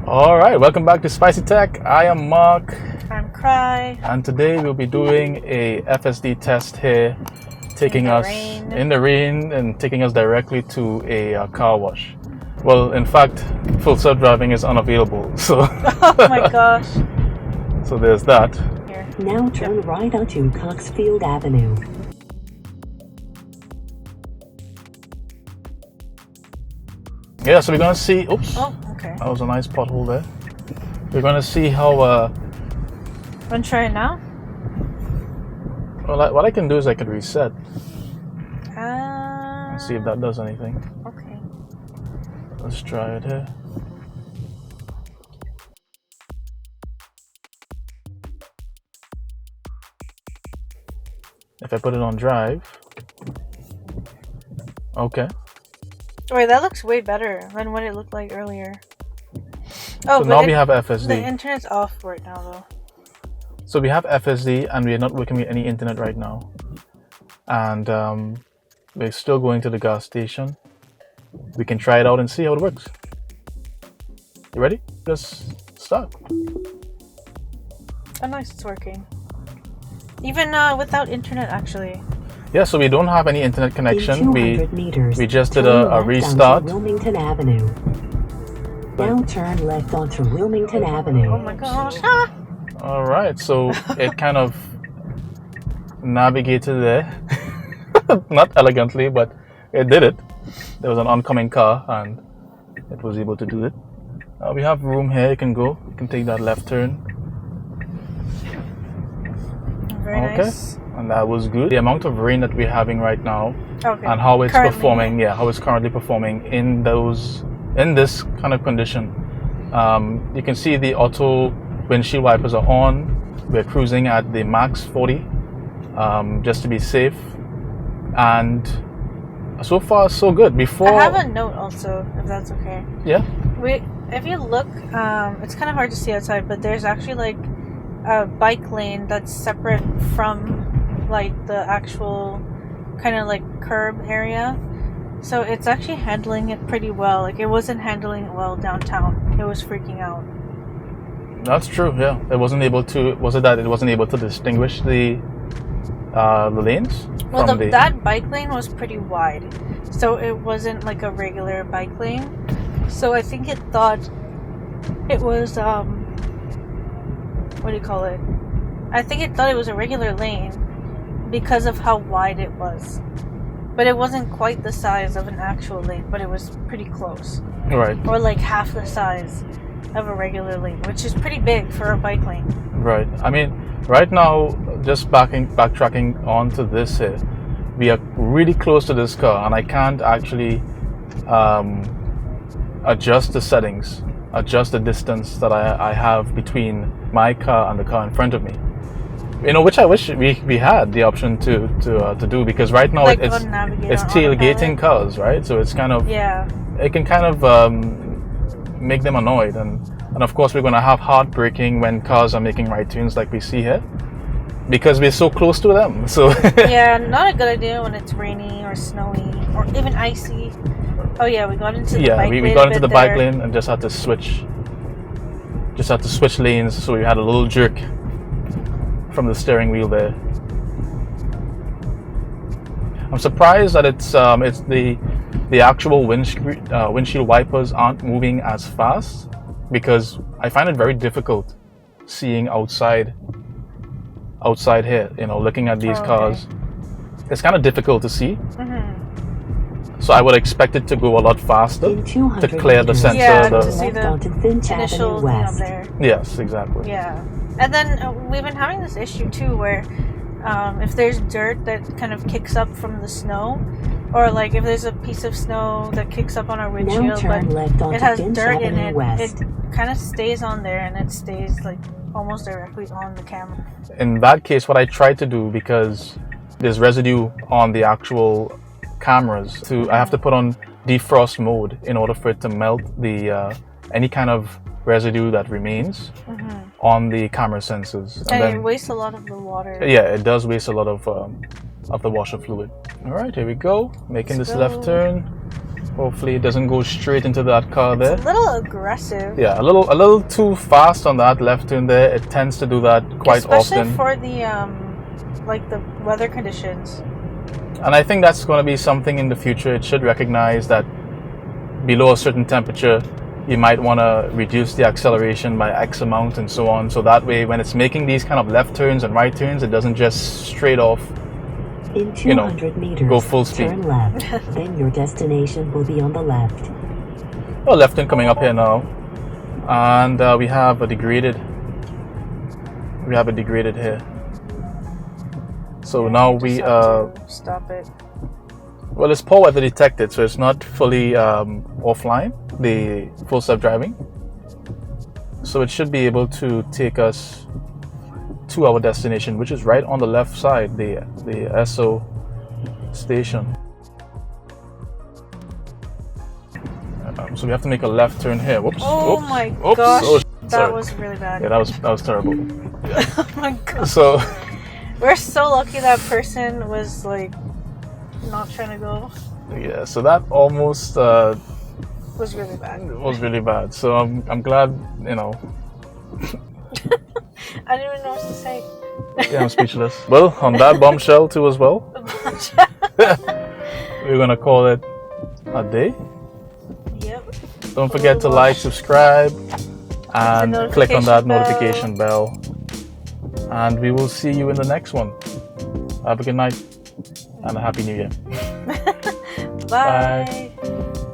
All right, welcome back to Spicy Tech. I am Mark. I'm Cry. And today we'll be doing a FSD test here, taking us in the rain and taking us directly to a car wash. Well, in fact, full self-driving is unavailable, so. Oh my gosh. So there's that. Here. Now turn right onto Coxfield Avenue. Yeah, so we're gonna see. Oops. Oh, okay. That was a nice pothole there. We're gonna see how. Want to try it now? Well, what I can do is I can reset. And See if that does anything. Okay. Let's try it here. If I put it on drive. Okay. Wait, that looks way better than what it looked like earlier. So now we have FSD. The internet's off right now, though. So we have FSD, and we are not working with any internet right now. And we're still going to the gas station. We can try it out and see how it works. You ready? Just start. Oh, nice, it's working. Even without internet, actually. Yeah, so we don't have any internet connection. We just did turn a left restart. onto Wilmington Avenue. Now turn left onto Wilmington Avenue. Oh my gosh. Ah! All right, so it kind of navigated there. Not elegantly, but it did it. There was an oncoming car and it was able to do it. We have room here. You can go. You can take that left turn. Very nice. And that was good. The amount of rain that we're having right now and how it's currently performing, how it's currently performing in this kind of condition. You can see the auto windshield wipers are on. We're cruising at the max 40 just to be safe. And so far so good. Before I have a note also, if that's okay. Yeah. If you look, it's kind of hard to see outside, but there's actually like a bike lane that's separate from like the actual kind of like curb area. So it's actually handling it pretty well. Like it wasn't handling it well downtown. It was freaking out. That's true, yeah. It wasn't able to distinguish the lanes? Well, that bike lane was pretty wide. So it wasn't like a regular bike lane. So I think it thought it was, what do you call it? I think it thought it was a regular lane because of how wide it was. But it wasn't quite the size of an actual lane, but it was pretty close. Right. Or like half the size of a regular lane, which is pretty big for a bike lane. Right. I mean, right now, just backtracking onto this here, we are really close to this car, and I can't actually adjust the settings, adjust the distance that I have between my car and the car in front of me. You know, which I wish we had the option to do, because right now like it's tailgating cars, right? So it's kind of it can kind of make them annoyed, and of course we're going to have hard braking when cars are making right turns like we see here, because we're so close to them. So yeah, not a good idea when it's rainy or snowy or even icy. Oh yeah, we got into the bike lane. We got into the bike lane and just had to switch lanes, so we had a little jerk from the steering wheel there. I'm surprised that it's the actual windshield wipers aren't moving as fast, because I find it very difficult seeing outside here. You know, looking at these cars, it's kind of difficult to see. So I would expect it to go a lot faster to clear the sensor. Yeah, to see the initial thing up there. Yes, exactly. Yeah, and then we've been having this issue too, where if there's dirt that kind of kicks up from the snow, or like if there's a piece of snow that kicks up on our windshield, but it has dirt in it, it kind of stays on there, and it stays like almost directly on the camera. In that case, what I try to do, because there's residue on the actual cameras, I have to put on defrost mode in order for it to melt the any kind of residue that remains on the camera sensors. And then it wastes a lot of the water. Yeah, it does waste a lot of the washer fluid. All right, here we go. Making this left turn. Hopefully it doesn't go straight into that car there. It's a little aggressive. Yeah, a little too fast on that left turn there. It tends to do that quite Especially often. for the like the weather conditions. And I think that's going to be something in the future. It should recognize that below a certain temperature, you might want to reduce the acceleration by X amount and so on. So that way, when it's making these kind of left turns and right turns, it doesn't just straight off, In 200 meters, go full speed. turn left. Then your destination will be on the left. Oh, left turn coming up here now. And we have a degraded here. So Yeah, now you we just have to stop it. well, it's poor weather detected, so it's not fully offline, the full self-driving. So it should be able to take us to our destination, which is right on the left side, the SO station. So we have to make a left turn here. Whoops. Oh Oops. my Oops. gosh, Oh, that sorry. was really bad. Yeah, that was terrible. Oh my god. So We're so lucky that person was like not trying to go. yeah, so that almost Was really bad. was really bad. So I'm glad, I didn't even know what to say. Yeah, I'm speechless. Well, on that bombshell too as well, we're gonna call it a day. Yep. Don't forget to like, subscribe, and click on that notification notification bell. And we will see you in the next one. Have a good night and a happy new year. Bye.